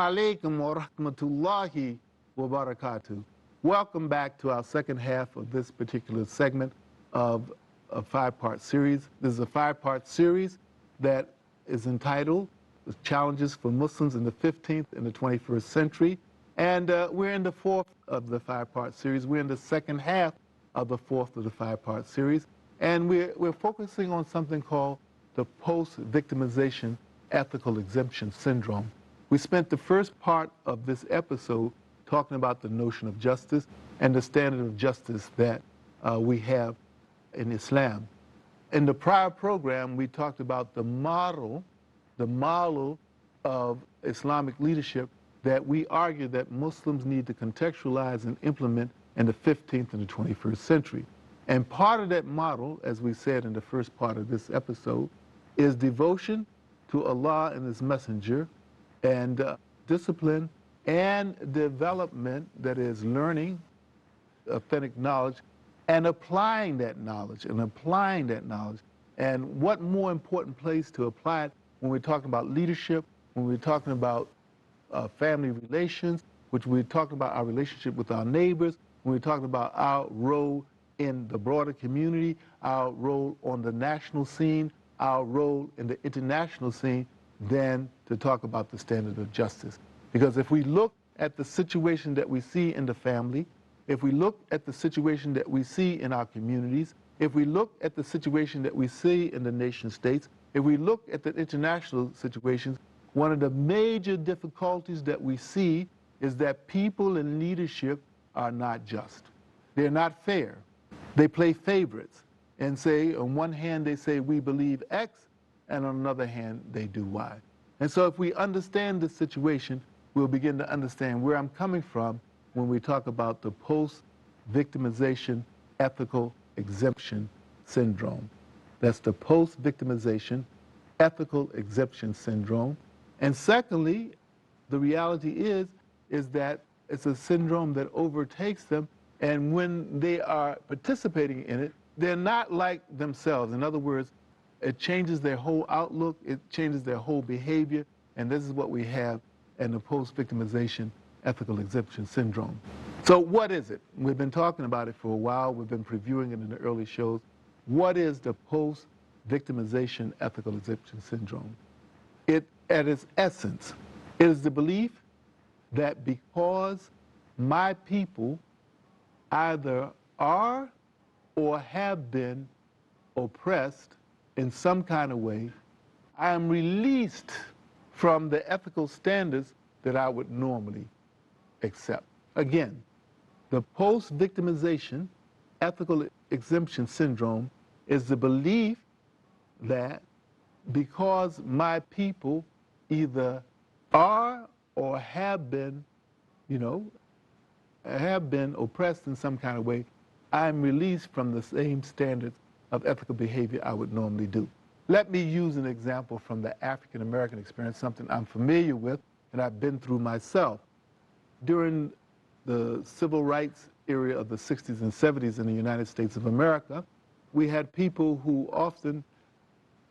Alaikum wa rahmatullahi wa barakatuh. Welcome back to our second half of this particular segment of a five-part series. This is a five-part series that is entitled The Challenges for Muslims in the 15th and the 21st Century. And we're in the fourth of the five-part series. We're in the second half of the fourth of the five-part series. And we're focusing on something called the post-victimization ethical exemption syndrome. We spent the first part of this episode talking about the notion of justice and the standard of justice that we have in Islam. In the prior program, we talked about the model of Islamic leadership that we argue that Muslims need to contextualize and implement in the 15th and the 21st century. And part of that model, as we said in the first part of this episode, is devotion to Allah and His Messenger, and discipline and development, that is learning authentic knowledge and applying that knowledge. And what more important place to apply it when we're talking about leadership, when we're talking about family relations, which we're talking about our relationship with our neighbors, when we're talking about our role in the broader community, our role on the national scene, our role in the international scene, than to talk about the standard of justice. Because if we look at the situation that we see in the family, if we look at the situation that we see in our communities, if we look at the situation that we see in the nation states, if we look at the international situations, one of the major difficulties that we see is that people in leadership are not just. They're not fair. They play favorites and say, on one hand, they say, we believe X, and on another hand, they do Y. And so if we understand the situation, we'll begin to understand where I'm coming from when we talk about the post-victimization ethical exemption syndrome. That's the post-victimization ethical exemption syndrome. And secondly, the reality is that it's a syndrome that overtakes them, and when they are participating in it, they're not like themselves. In other words, it changes their whole outlook, it changes their whole behavior, and this is what we have in the post-victimization ethical exemption syndrome. So what is it? We've been talking about it for a while, we've been previewing it in the early shows. What is the post-victimization ethical exemption syndrome? It, at its essence, is the belief that because my people either are or have been oppressed in some kind of way, I am released from the ethical standards that I would normally accept. Again, the post-victimization ethical exemption syndrome is the belief that because my people either are or have been, have been oppressed in some kind of way, I'm released from the same standards of ethical behavior I would normally do. Let me use an example from the African American experience, something I'm familiar with and I've been through myself. During the civil rights era of the 60s and 70s in the United States of America, we had people who often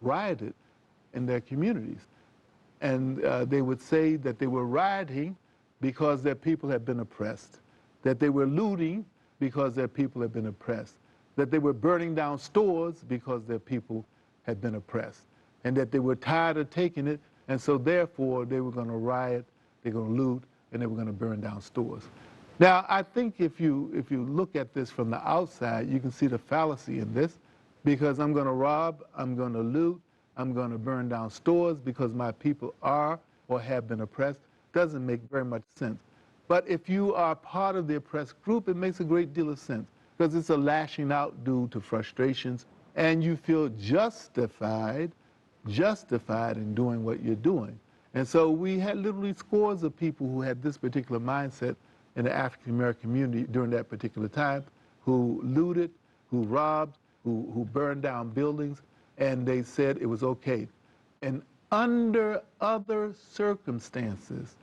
rioted in their communities. And they would say that they were rioting because their people had been oppressed, that they were looting because their people had been oppressed, that they were burning down stores because their people had been oppressed, and that they were tired of taking it, and so therefore they were going to riot, they were going to loot, and they were going to burn down stores. Now, I think if you look at this from the outside, you can see the fallacy in this, because I'm going to rob, I'm going to loot, I'm going to burn down stores because my people are or have been oppressed, doesn't make very much sense. But if you are part of the oppressed group, it makes a great deal of sense, because it's a lashing out due to frustrations, and you feel justified in doing what you're doing. And so we had literally scores of people who had this particular mindset in the African American community during that particular time, who looted, who robbed, who burned down buildings, and they said it was okay. And under other circumstances,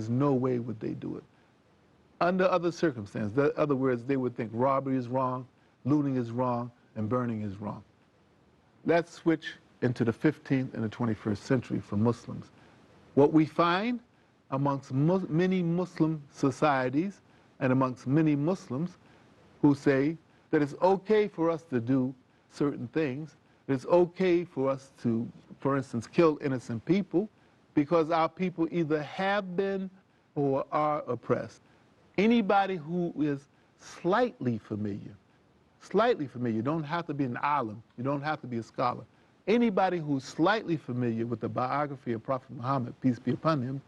no way would they do it. Under other circumstances. In other words, they would think robbery is wrong, looting is wrong, and burning is wrong. That switch into the 15th and the 21st century for Muslims. What we find amongst many Muslim societies and amongst many Muslims who say that it's okay for us to do certain things, it's okay for us to, for instance, kill innocent people because our people either have been or are oppressed. Anybody who is slightly familiar, you don't have to be an alim, you don't have to be a scholar. Anybody who's slightly familiar with the biography of Prophet Muhammad, peace be upon him,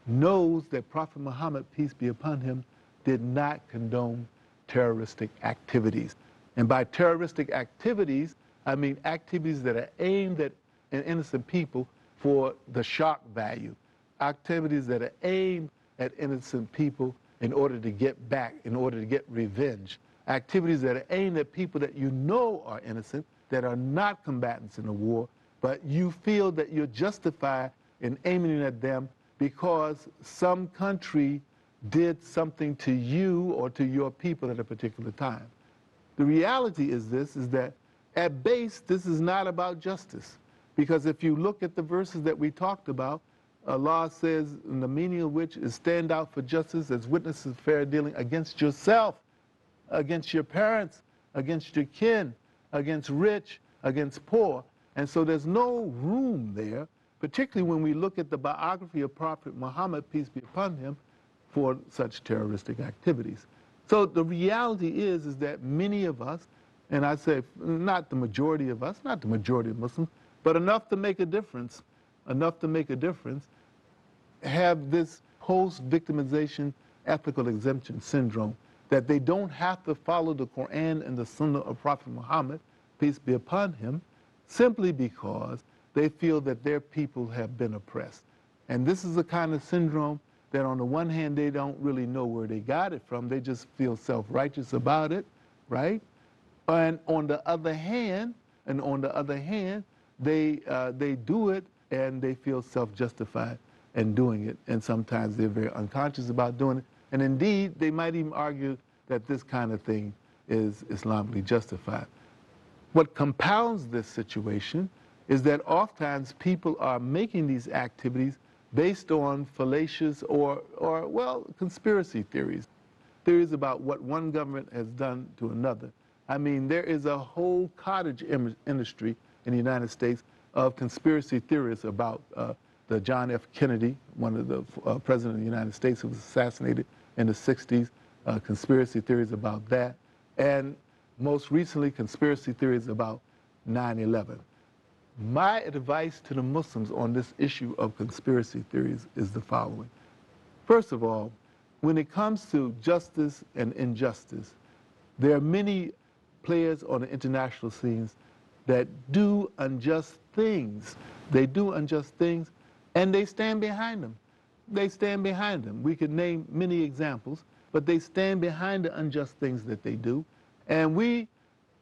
knows that Prophet Muhammad, peace be upon him, did not condone terroristic activities. And by terroristic activities, I mean activities that are aimed at innocent people for the shock value, activities that are aimed at innocent people in order to get back, in order to get revenge, activities that are aimed at people that you know are innocent, that are not combatants in the war, but you feel that you're justified in aiming at them because some country did something to you or to your people at a particular time. The reality is this, is that at base, this is not about justice. Because if you look at the verses that we talked about, Allah says, in the meaning of which is stand out for justice as witnesses of fair dealing against yourself, against your parents, against your kin, against rich, against poor. And so there's no room there, particularly when we look at the biography of Prophet Muhammad, peace be upon him, for such terroristic activities. So the reality is that many of us, and I say not the majority of us, not the majority of Muslims, but enough to make a difference, have this post-victimization ethical exemption syndrome, that they don't have to follow the Quran and the Sunnah of Prophet Muhammad, peace be upon him, simply because they feel that their people have been oppressed. And this is the kind of syndrome that on the one hand, they don't really know where they got it from. They just feel self-righteous about it, right? And on the other hand, they do it and they feel self-justified in doing it. And sometimes they're very unconscious about doing it. And indeed, they might even argue that this kind of thing is Islamically justified. What compounds this situation is that oftentimes people are making these activities based on fallacious or well, conspiracy theories. Theories about what one government has done to another. I mean, there is a whole cottage industry in the United States of conspiracy theories about the John F. Kennedy, one of the president of the United States who was assassinated in the 60s, conspiracy theories about that, and most recently, conspiracy theories about 9/11. My advice to the Muslims on this issue of conspiracy theories is the following. First of all, when it comes to justice and injustice, there are many players on the international scenes that do unjust things. They do unjust things, and they stand behind them. They stand behind them. We could name many examples, but they stand behind the unjust things that they do. And we,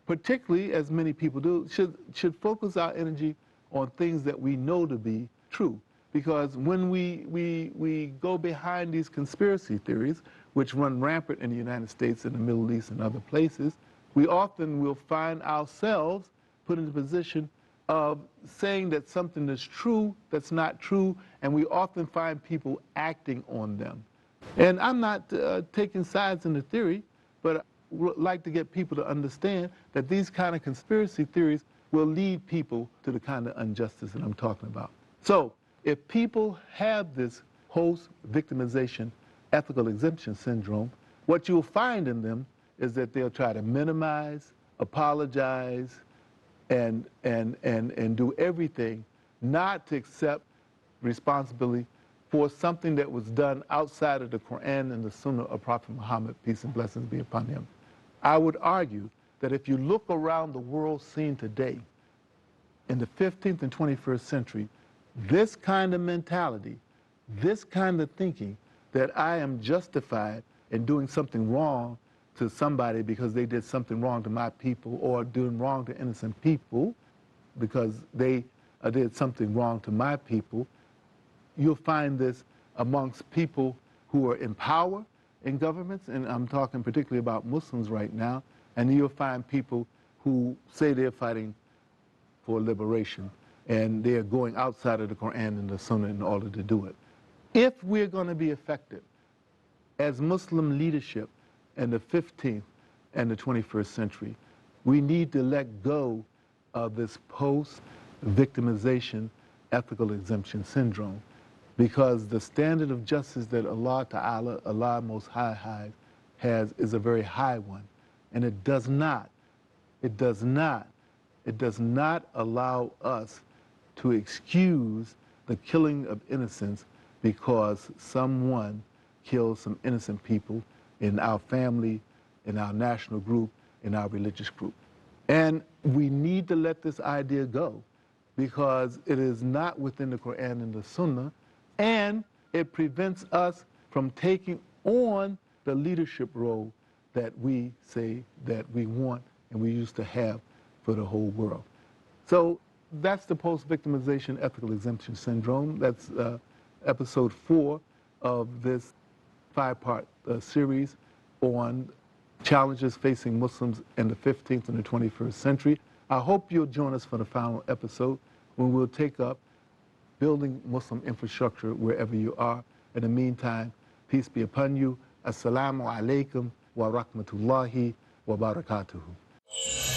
particularly as many people do, should focus our energy on things that we know to be true. Because when we go behind these conspiracy theories, which run rampant in the United States and the Middle East and other places, we often will find ourselves put in the position of saying that something is true that's not true, and we often find people acting on them. And I'm not taking sides in the theory, but I would like to get people to understand that these kind of conspiracy theories will lead people to the kind of injustice that I'm talking about. So if people have this post-victimization ethical exemption syndrome, what you'll find in them is that they'll try to minimize, apologize, and do everything not to accept responsibility for something that was done outside of the Quran and the Sunnah of Prophet Muhammad, peace and blessings be upon him. I would argue that if you look around the world scene today, in the 15th and 21st century, this kind of mentality, this kind of thinking that I am justified in doing something wrong to somebody because they did something wrong to my people, or doing wrong to innocent people because they did something wrong to my people, you'll find this amongst people who are in power in governments, and I'm talking particularly about Muslims right now, and you'll find people who say they're fighting for liberation. and they are going outside of the Quran and the Sunnah in order to do it. If we're going to be effective as Muslim leadership in the 15th and the 21st century, we need to let go of this post-victimization ethical exemption syndrome, because the standard of justice that Allah Ta'ala, Allah Most High has is a very high one, and it does not allow us to excuse the killing of innocents because someone killed some innocent people in our family, in our national group, in our religious group. And we need to let this idea go, because it is not within the Quran and the Sunnah, and it prevents us from taking on the leadership role that we say that we want and we used to have for the whole world. So that's the post-victimization ethical exemption syndrome. That's episode 4 of this 5-part series on challenges facing Muslims in the 15th and the 21st century. I hope you'll join us for the final episode, when we'll take up building Muslim infrastructure wherever you are. In the meantime, peace be upon you. Assalamu alaikum wa rahmatullahi wa barakatuhu.